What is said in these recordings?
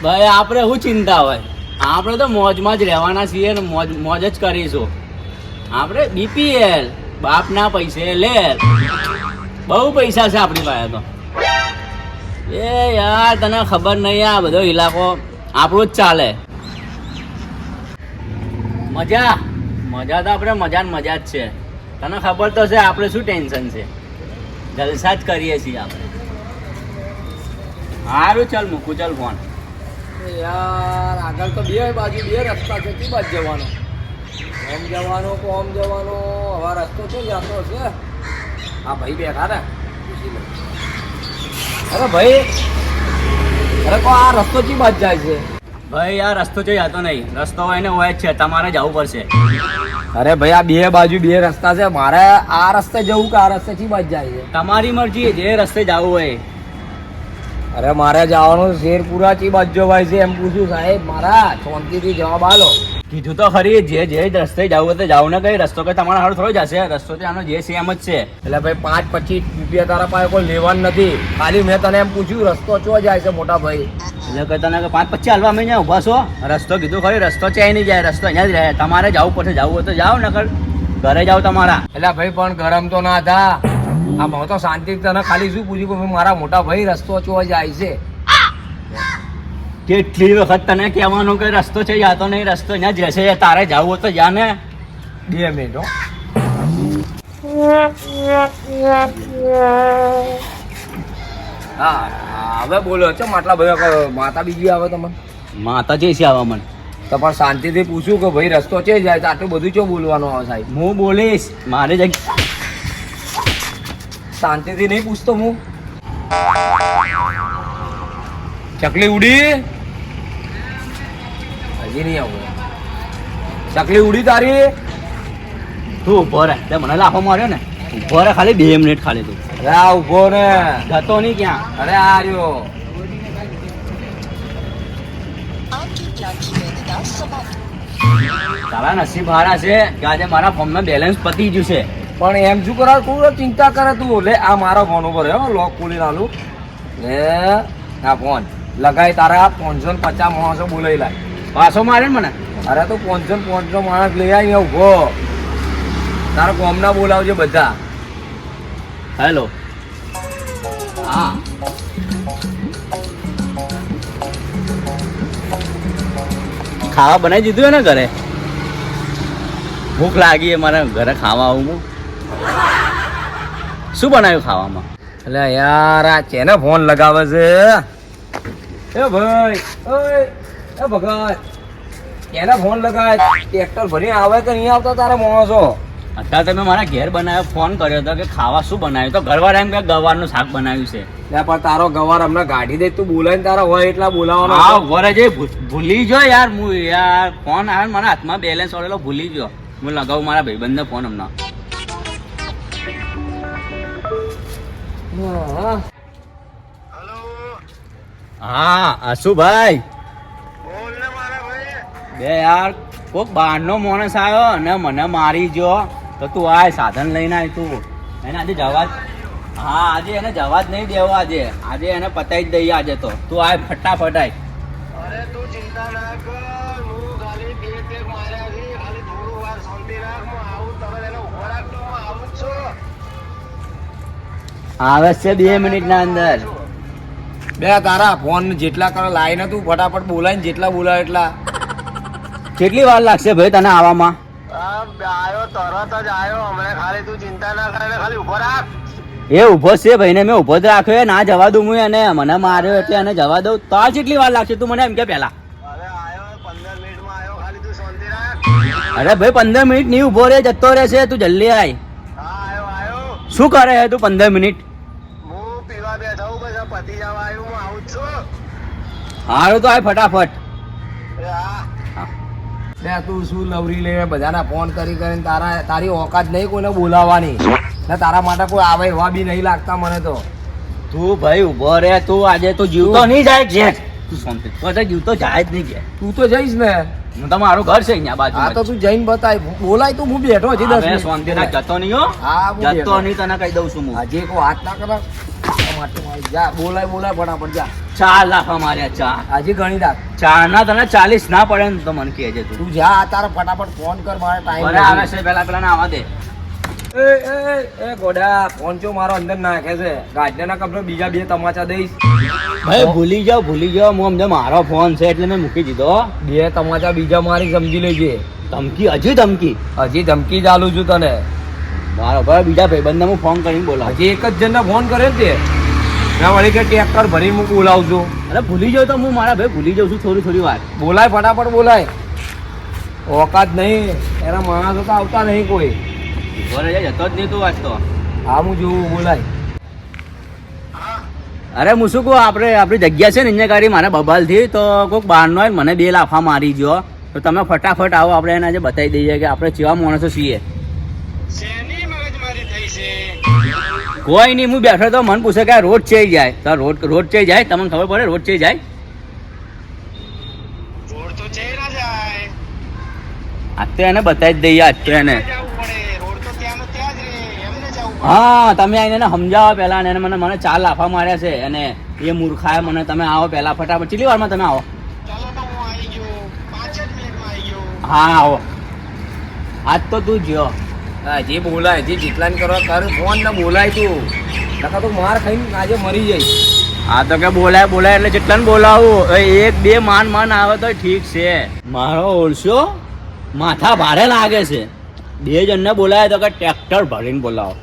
ભાઈ આપણે શું ચિંતા હોય, આપણે તો મોજમાં જ રહેવાના છીએ ને મોજ જ કરીશું. આપણે બીપીએલ બાપના પૈસે લે, બહુ પૈસા છે આપણી પાસે તો. એ યાર તને ખબર નહીં, આ બધો ઇલાકો આપણું જ ચાલે. મજા મજા તો આપણે મજા ને મજા જ છે. તને ખબર તો છે આપણે શું ટેન્શન છે, જલસા જ કરીએ છીએ આપણે. સારું ચાલ મૂકું, ચાલ ફોન. યાર આગળ તો બે બાજુ બે રસ્તા છે, કઈ બાજુ જવાનો? ઓમ જવાનો કે ઓમ જવાનો? હવે રસ્તો શું જતો છે? હા ભાઈ બેઠા ને, પૂછી લે. અરે ભાઈ, અરે કો આ રસ્તો કઈ બાજુ જાય છે? ભાઈ આ રસ્તો જો જતો નહીં, રસ્તો હોય ને હોય જ છે, તમારે જવું પડશે. અરે ભાઈ આ બે બાજુ બે રસ્તા છે, મારે આ રસ્તે જવું કે આ રસ્તે કઈ બાજુ જાય છે? તમારી મરજી, જે રસ્તે જવું હોય. અરે મારે જવાનું શેરપુરા ચી બાજુ જવાય છે એમ પૂછ્યું સાહેબ. મારા શાંતિથી જવાબ આલો. કીધું તો ખરી, જે રસ્તે જવું હોય તો જાવ ને. કઈ રસ્તો કઈ તમારા હારું થોડો જશે, રસ્તો તો આનો જે સેમ જ છે. એટલે ભાઈ 5-25 રૂપિયા તારા પાસે કોઈ લેવાનું નથી. ખાલી મેં તને એમ પૂછ્યું રસ્તો ચો જાય છે મોટા ભાઈ? એટલે કઈ તને 5-25 હાલવા અમે અહીંયા ઉભા છો? રસ્તો કીધું ખરી, રસ્તો ચાઈ નહીં જાય, રસ્તો અહીંયા જ રહે. તમારે જવું પડશે, જવું હોય તો જાઓ, નકર ઘરે જાઓ તમારા. એટલે ભાઈ પણ ગરમ તો ના થા. આ હું તો શાંતિ તને ખાલી શું પૂછ્યું કે મારા મોટા ભાઈ રસ્તો ચો જાય છે? કેટલી વખત તને કહેવાનું કે રસ્તો છે જાતો નહીં, રસ્તો અહીંયા જ રહેશે, તારે જવું હોય તો જા ને. 2 મિનિટ હો. હા હવે બોલો છો આટલા બધા માતા બીજી આવે તમને? માતા જે છે આવા મને તો પણ શાંતિથી પૂછ્યું કે ભાઈ રસ્તો છે જાય તો આટલું બધું ચો બોલવાનું આવે સાહેબ? હું બોલીશ, મારે જગ્યા શાંતિથી નહીં પૂછતો હું. ચકલી ઉડી? હજી નહીં આવું. ચકલી ઉડી તારી? તું ઉભો રહે, તે મને લાફો માર્યો ને. ઉભો રહે ખાલી 2 મિનિટ ખાલી તું. અરે આ ઉભો ને, જતો નહીં ક્યાં. અરે આ રહ્યો. તારા નસીબ હારા છે કે આજે મારા ફોનમાં બેલેન્સ પતી ગયું છે. પણ એમ શું કરાવ, તું ચિંતા કરે તું. લે આ મારો ફોન ઉપર હો, લોક ખોલી નાલું. લે આ ફોન લગાય, તારા 550 માણસો બોલાઈ લાય. પાછો મારે ને મને. અરે તો 550 માણસ લઈ આવી ઉભો. તારા કોમના બોલાવજો બધા. હેલો. હા ખાવા બનાવી દીધું ને ઘરે? ભૂખ લાગી મારે ઘરે ખાવા આવું હું. શું બનાવ્યું ખાવામાં? એટલે યાર આ ચેને ફોન લગાવે છે? એ ભાઈ, ઓય એ ભગત, કેને ફોન લગાવે? ટ્રેક્ટર ભરી આવે કે નહીં આવતા તારા માણસો? અત્યારે તમે મારા ઘેર બનાવ્યો, ફોન કર્યો હતો કે ખાવા શું બનાવ્યું, તો ઘરવાળા એમ કે ગવારનું શાક બનાવ્યું છે. પણ તારો ગવાર અમને ગાડી દે, તું બોલાવીને તારા હોય એટલા બોલાવાનો. હા વરે જે ભૂલી ગયો યાર હું. યાર ફોન આવે ને મારા હાથમાં બેલેન્સ ઓળેલો ભૂલી ગયો. હું લગાવું મારા ભાઈબંધને ફોન હમણાં. હા આશુભાઈ બે યાર, કોક બહારનો માણસ આવ્યો અને મને મારી ગયો. તો તું આય, સાધન લઈને આય તું. એને આજે જવા જ, હા આજે એને જવા જ નહીં દેવો. આજે એને પતાવી જ દઈએ આજે તો. તું આય ફટાફટ આય. અરે તું ચિંતા ના કર, હું ખાલી બે માર્યા છે, ખાલી થોડું વાર શાંતિ રાખ. હું આવું, તમે એને ઉભો રાખતો, હું આવું જ છું. આવે છે 2 મિનિટના અંદર. બે તારા ફોન જેટલા કરે લાઈને તું ફટાફટ બોલાય, જેટલા બોલાય એટલા. કેટલી વાર લાગશે ભાઈ તને આવવામાં? આયો તરત જ આયો હમણાં. ખાલી તું ચિંતા ના કરે, ખાલી ઉભો રાખ. એ ઉભો છે ભાઈને મેં ઉભો જ રાખ્યો. ના જવા દઉં હું એને, મને માર્યો એટલે એને જવા દઉં. તો આ કેટલી વાર લાગશે તું મને એમ કે પહેલા? અરે આયો 15 મિનિટમાં આયો, ખાલી તું શાંતિ રાખ. અરે ભાઈ 15 મિનિટ નહીં ઉભો રહે, જતો રહેશે. તું જલ્દી આય. હા આયો. શું કરે છે તું 15 મિનિટ? હું પીવા બેઠા હું, પછી પતિ જવા આવ્યું, હું આવું જ છું. હારું તો આય ફટાફટ. બે તું શું લવરી લે, બધાના ફોન કરીને તારી ઓકાત નહીં કોઈને બોલાવવાની ને. તારા માટે કોઈ આવે એવા બી નહીં લાગતા મને તો. તું ભાઈ ઉભો રે. તું આજે તો જીવતો નહીં જાય ઘેર. તું શાંતિ, તું આજે જીવતો જાય જ નહીં ઘેર. તું તો જઈશ ને? હું તમારું ઘર છે અહીંયા બાજુ. હા તો તું જઈને બતાય, બોલાય તો હું બેઠો હજી 10 મિનિટ. શાંતિ ના, જતો નહીં હો. હા જતો નહીં, તને કહી દઉં છું હું. હજી કોઈ વાત ના કરે. માટે મારી જા બોલાય ફટાફટ જા 4 લાફા માર્યા 4. હજી ગણી રાખ 4 ના તને 40 ના પડે ને તો મને કહેજે તું. તું જા તારે ફટાફટ ફોન કર મારે ટાઈમ બરાબર આવે છે પેલા ના આવવા દે. એ ગોડા ફોન ચો મારો અંદર નાખે છે ગાજના કપડે બીજા 2 તમાચા દઈશ ભાઈ ભૂલી જાઓ હું અમને મારો ફોન છે એટલે મેં મૂકી દીધો. 2 તમાચા બીજા મારી સમજી લેજે ધમકી હજી ધમકી ચાલુ છું તને મારો ભાઈ બીજા ભાઈબંધને હું ફોન કરીને બોલાવ. હજી એક જ જણને ફોન કર્યો ને તે મેં વળી કે ટ્રેક્ટર ભરી હું બોલાવું છું અરે ભૂલી જાઉં તો હું મારા ભાઈ ભૂલી જાઉં છું થોડી વાર. બોલાય ફટાફટ બોલાય ઓકાત નહીં એના માણસો તો આવતા નહીં કોઈ ઘરે જાય જતો જ નહીં તું વાંચતો. હા હું જોઉં બોલાય અરે હું શું કહું આપણી જગ્યા છે ને અહીંયા ગાડી મારે બબાલથી તો કોઈક બહારનો હોય ને મને 2 લાફા મારી ગયો તો તમે ફટાફટ આવો આપણે એને આજે બતાવી દઈએ કે આપણે કેવા માણસો છીએ. કોઈ નહીં હું બેઠો તો મને પૂછે કે આ રોડ ચઈ જાય તો રોડ ચઈ જાય તમને ખબર પડે રોડ ચઈ જાય આજ તો એને બતાવી જ દઈએ આજ તો એને. હા તમે આવીને એને સમજાવો પહેલા અને મને 4 લાફા માર્યા છે અને એ મૂર્ખાએ મને તમે આવો પહેલા ફટાફટ કેટલી વારમાં તમે આવો. હા આવો આજ તો તું જ્યો. જે બોલાય જે જેટલા કરવા કર ફોન ને બોલાય તું નકા તો માર ખાઈને આજે મરી જાય. હા તો કે બોલાય એટલે જેટલાને બોલાવું 1-2 માન આવે તો ઠીક છે. મારો ઓળશો માથા ભારે લાગે છે. 2 જણને બોલાય તો કે ટ્રેક્ટર ભરીને બોલાવો.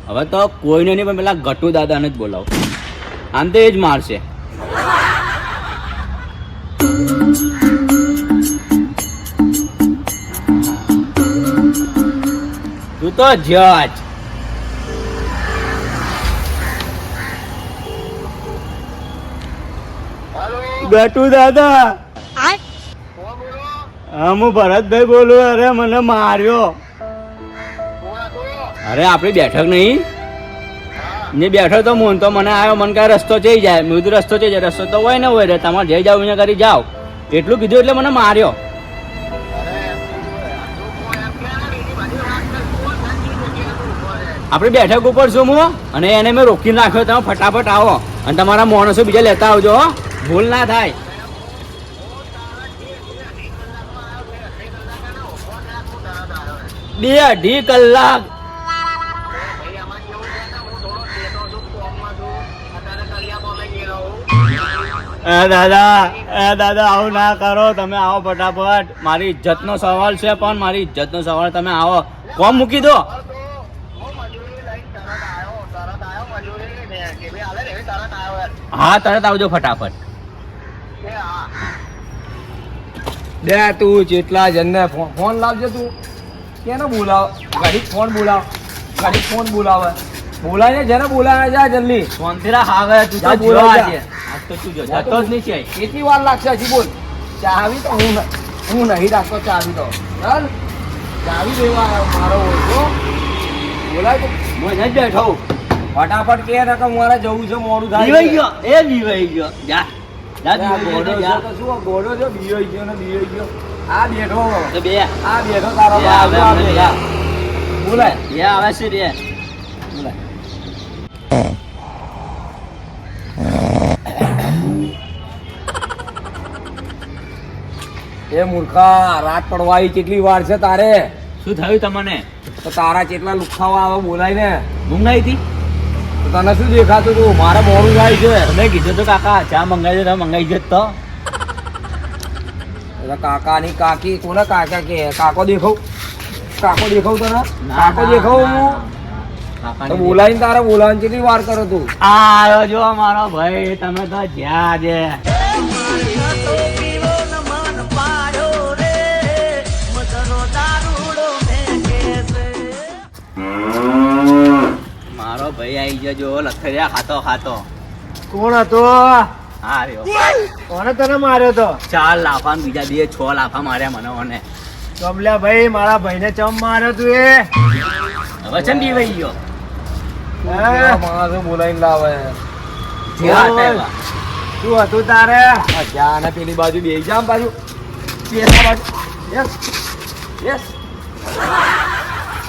હવે તો કોઈને નહીં પણ પેલા ગટુ દાદાને જ બોલાવો. આમ તો એ જ મારશે. તું તો જજ ગટુ દાદા. હા હું ભરતભાઈ બોલું. અરે મને માર્યો. અરે આપણી બેઠક નહીં ને બેઠો તો હું તો મને આવ્યો મને કાંઈ રસ્તો જઈ જાય મેં કીધું રસ્તો જઈ જાય રસ્તો તો હોય ને હોય રે તમારે જઈ જાવ અહીંયા કરી જાઓ એટલું કીધું એટલે મને માર્યો. આપણી બેઠક ઉપર છું હું અને એને મેં રોકીને રાખ્યો. તમે ફટાફટ આવો અને તમારા માણસો બીજા લેતા આવજો હો ભૂલ ના થાય. બે 2.5 કલાક દાદા આવું ના કરો. તમે આવો ફટાફટ. મારી ઇજ્જતનો સવાલ છે પણ મારી ઇજ્જતનો સવાલ તમે આવો. કોમ મૂકી દો. હા તરત આવજો ફટાફટ. દે તું જેટલા જણને ફોન લાવજે તું કેને બોલાવ ઘડીક ફોન બોલાવે બોલાય ને જેને બોલાવે જા જલ્દી સોનતીરા આવે તું તો બોલાવ આજે આજ તો તું જો જતો જ નહીં છે. કેટલી વાર લાગશે હજી બોલ. ચાવી તો હું નહીં રાખતો ચાવી તો ચાલ ચાવી લેવા આવ્યો મારો ઓળખો બોલાય તો હું જ બેઠો. ફટાફટ કે રકમ મારે જવું છે મોડું થાય બીવાઈ ગયો જા ગોડો છે તો શું ગોડો છે બીવાઈ ગયો ને બીવાઈ ગયો આ બેઠો તો બે આ બેઠો તારો બોલાય આવે છે રે બોલાય એ મૂર્ખા રાત પડવાઈ કેટલી વાર છે તારે શું થયું તમને તો તારા કેટલા લુખાવા આવે બોલાય ને મંગાઈ હતી તો તને શું દેખાતું તું મારે મોડું થાય છે તમે કીધું તો કાકા ચા મંગાઈ દે મંગાઈ જત તો કાકા ની કાકી કોને કાકા કે કાકો દેખાવ તને કાકો દેખાવ તો બોલાવીને તારે બોલાવીને કેટલી વાર કરો તું આવ્યો જો મારો ભાઈ તમે તો જ્યાં છે મારો ભાઈ આવી ગયો લથડિયા ખાતો કોણ હતો હા રહ્યો કોને તને માર્યો તો 4 લાફા બીજા 6 લાફા માર્યા મને ઓને કમલ્યા ભાઈ મારા ભાઈને ચમ માર્યો તું એ હવે ચમ બીવાઈ ગયો માણસો બોલાવીને લાવે શું હતું તારે જ્યાં પેલી બાજુ બે જામ બાજુ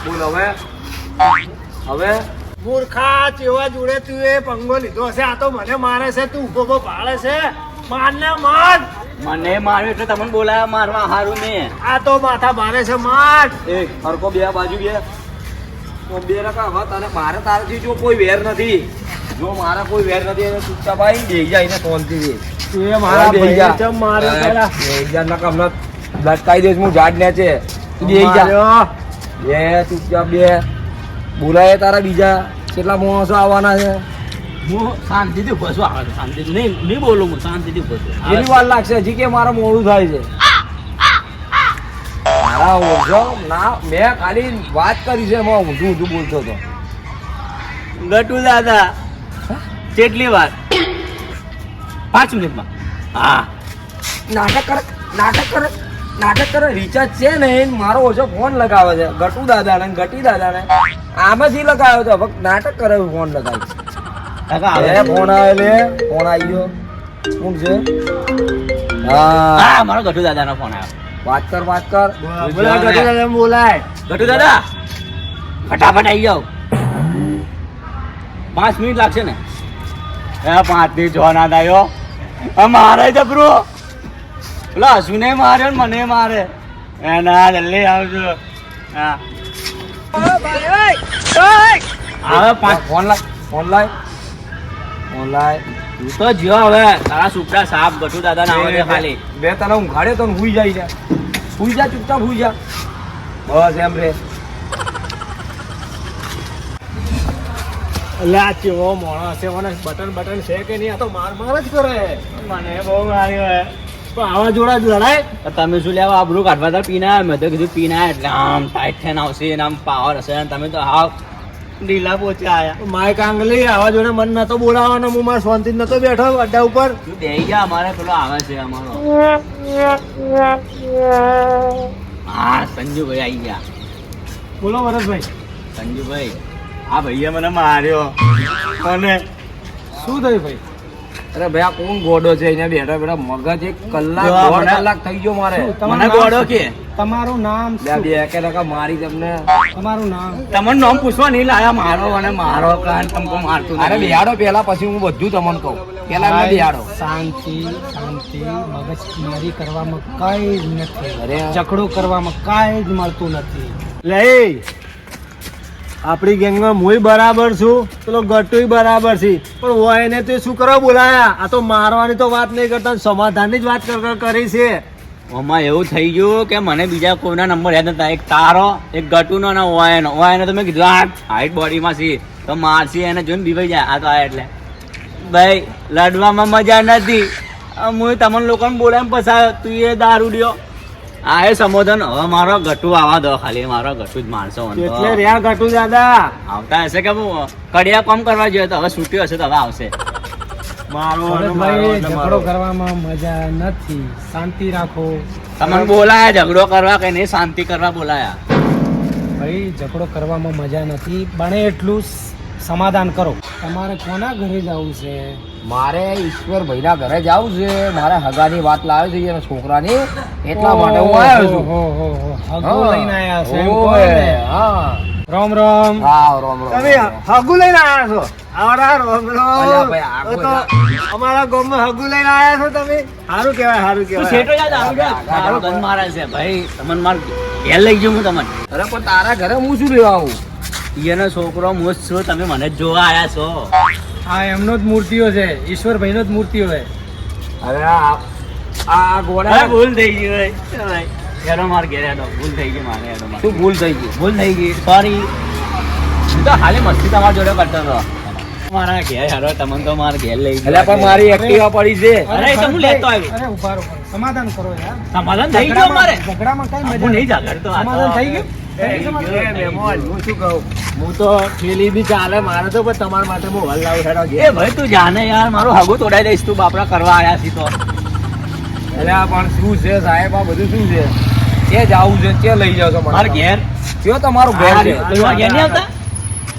બોલ હવે મૂર્ખા ચેવા જોડે તું એ પંગો લીધો હશે. આ તો મને મારે છે, તું ઉભો ઉભો ભાળે છે. મારને માર. મને માર્યો એટલે તમને બોલાયા મારવા હારું ને. આ તો માથા મારે છે, માર. એ હરકો બે બાજુ બે તો બે રકા હવે તને મારે તારાથી જો કોઈ વેર નથી, જો મારા કોઈ વેર નથી એને ચૂપચાપ આવી બેહી જાય ને શાંતિથી. તું એ મારા બેહી જા. ભાઈને ચમ માર્યો પેલા? બેહી જા નકર હમણાં લટકાઈ દઈશ હું ઝાડ નેચે. તું બેહી જા. માર્યો. બે ચૂપચાપ બે. બોલાય તારા બીજા કેટલા માણસો આવવાના છે? હું શાંતિથી ઉભો છું. આવે શાંતિથી નહીં બોલું, હું શાંતિથી ઉભો છું. કેટલી વાર લાગશે હજી કે મારે મોડું થાય છે? મારા ઓળખો ના, મેં ખાલી વાત કરી છે, એમાં ઊંધું ઊંધું બોલતો હતો. ગટુ દાદા કેટલી વાર? 5 મિનિટમાં. હા નાટક કરે રિચાર્જ છે ને એને મારો ઓછો ફોન લગાવે છે ગટુ દાદાને ને ગટી દાદાને આમાંથી લગાવ્યો છે. હવે નાટક કરે ફોન લગાવી. કાકા આવે. ફોન આવે લે, ફોન આવી ગયો. કોણ છે? હા હા મારો ગટુ દાદાનો ફોન આવ્યો. વાત કર બોલાય ગટુ દાદા, બોલાય. ગટુ દાદા ફટાફટ આવી જાઓ. 5 મિનિટ લાગશે ને? 5 ની જો ના દાયો મારે જબરો. પેલા હસુને માર્યો ને મને મારે. એના જલ્દી આવજો. હા હવે 5. ફોન લાય. તું તો જ્યો હવે તારા સુપડા સાપ ગટુ દાદા ના આવે ખાલી. બે તને ઊંઘાડે તો હુઈ જાય છે. હુઈ જા, ચૂપચાપ હુઈ જા. બસ એમ રે. એટલે આ ચેવો માણસ છે, મને બટન છે કે નહીં? આ તો માર જ કરે. મને બહુ માર્યો હે. પણ આવા જોડા જ લડાય. તમે શું લેવા આબરૂ કાઢવા તા પીના? મેં તો કીધું પીના એટલે આમ ટાઈટ થઈને આવશે ને આમ પાવર હશે ને તમે તો હાવ ઢીલા પોચા આયા. માય કાંગલી આવા જોડે મન નતો બોલાવાનો. હું મારા શાંતિ નતો બેઠો અડ્ડા ઉપર. તું બેહી જા, અમારે પેલો આવે છે અમારો. હા સંજુભાઈ આવી ગયા. બોલો વરસભાઈ, સંજુભાઈ આ ભાઈએ મને માર્યો. અને શું થયું ભાઈ? અરે ભાઈ આ કોણ ગોડો છે અહીંયા બેઠા બેઠા મગજ એક કલાક જો દોઢ મને- કલાક થઈ ગયો મારે. મને ગોળો કે તમારું નામ બે બે એકે ટકા મારી તમને. તમારું નામ? તમને નામ પૂછવા નહીં લાયા. મારો અને મારો કાન તમકો મારતું અરે નહીં. બિહાડો પેલા, પછી હું બધું તમને કહું. પેલા એમને બિહાડો. શાંતિ મગજમારી કરવામાં કઈ જ નથી. અરે ઝઘડો કરવામાં કાંઈ જ મળતું નથી. લે આપણી ગેંગમાં હું બરાબર છું, પેલો ગટુય બરાબર છે, પણ હોય એને તો શું કરવા બોલાયા? આ તો મારવાની તો વાત નહીં કરતા, સમાધાનની જ વાત કરી છે. આમાં એવું થઈ ગયું કે મને બીજા કોઈના નંબર યાદ નતા. એક તારો, એક ગટુનો ને ઓયનો. ઓયનો તો મેં કીધું આ હાઈટ બોડીમાં છે તો મારસી એને જોઈને બીવાઈ જાય. આ તો આ એટલે ભાઈ લડવામાં મજા નથી. હું તમને લોકોને બોલાવીને પસાયો. તું એ દારૂડિયો. આ એ સંબોધન. હવે મારો ગટુ આવવા દો ખાલી. મારો ગટુ જ મારશો. એટલે રહ્યા ગટુ દાદા. આવતા હશે કે હું કડિયા કામ કરવા જોઈએ તો હવે છૂટ્યો હશે તો હવે આવશે. ભરતભાઈ, ઝઘડો કરવામાં મજા નથી. શાંતિ રાખો. તમને બોલાયા ઝઘડો કરવા કે નહીં શાંતિ કરવા બોલાયા? ભાઈ ઝઘડો કરવામાં મજા નથી. બને એટલું સમાધાન કરો. તમારે કોના ઘરે જવું છે? મારે ઈશ્વરભાઈના ઘરે જાવું છે. મારે હગાની વાત લાવે છે એના છોકરાની, એટલા માટે હું આવ્યો છું. હગુ લઈને આયા છો એમ કહો ઓય, ને. હા. રામ રામ. હા, રોમ રોમ, તમે રોમ, રોમ. હગુ લઈને આયા છો? આવડા રામ રામ. અલ્યા ભાઈ, આ તો કોઈ અમારા ગામમાં હગુ લઈને આયા છો તમે? સારું કહેવાય, સારું તું કહેવાય. શેઠો જા દારૂ જા. મારો ગન મારે છે ભાઈ. તમને માર ઘેર લઈ ગયો હું તમને. અરે પણ તારા ઘરે હું શું લેવા આવું? એનો છોકરો હું જ છું. તમે મને જ જોવા આયા છો. આ એમનો જ મૂર્તિઓ છે, ઈશ્વરભાઈનો જ મૂર્તિઓ છે. અરે આ ગોળા અરે ભૂલ થઈ ગઈ ભાઈ. ચાલ ભાઈ હેડો માર ઘેર હેડો. ભૂલ થઈ ગઈ મારે. હેડો માર. શું ભૂલ થઈ ગઈ? ભૂલ થઈ ગઈ, સોરી. હું તો ખાલી મસ્તી તમારા જોડે કરતો હતો. મારા ઘેર હેડો. તમને તો મારા ઘેર લઈ એટલે પણ મારી એક્ટિવા પડી છે. અરે એ તો હું લેતો આવ્યો. અરે ઉભા રહો, સમાધાન કરો યાર. સમાધાન થઈ ગયું અમારે. ઝઘડામાં કઈ મજા હું નહીં નથી. ઝઘડતો. આ તો- સમાધાન થઈ ગયું? હું શું કહું? હું તો થેલી બી ચાલે મારે તો, પણ તમારા માટે હું હલ લાવું હેડો ઘેર. એ ભાઈ તું જાને યાર. મારું હગું તોડાઈ દઈશ. તું બાપડા કરવા આયા છી તો. એટલે આ પણ શું છે સાહેબ? આ બધું શું છે? કે જાવું છે? કે લઈ જાવ છો મને? મારા ઘેર કયો તમારું ઘર છે? તમારા ઘેર નહીં આવતા?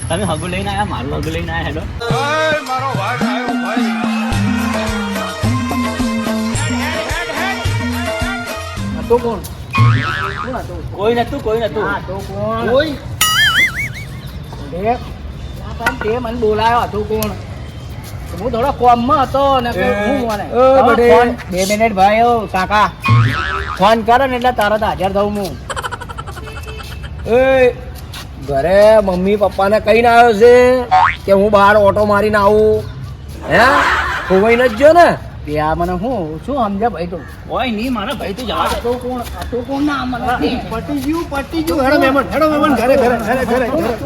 તમે હગું લઈને આયા. મારું હગું લઈને આયા. હેડો. આ તો કોણ? કોઈ નતું. કોઈ નતું. આ તો કોણ? કોઈ અરે, પણ તે મને બોલાયો હતું કોણ હું થોડો કોમમાં હતો ને કે હું મને બડે. ફોન 2 મિનિટ ભાઈ ઓ કાકા ફોન કરો ને એટલે તરત હાજર થઉં હું એ ઘરે મમ્મી પપ્પાને કહીને આવ્યો છે કે હું બહાર ઓટો મારીને આવું હે ખોવાઈ નથી ગયો ને ત્યાં મને હું શું સમજે ભાઈ તું ઓય નહીં મારા ભાઈ તું જવા દે. આ તો કોણ ના મને પટી ગયું હેડો મહેમાન ઘરે ઘરે ઘરે ઘરે ઘરે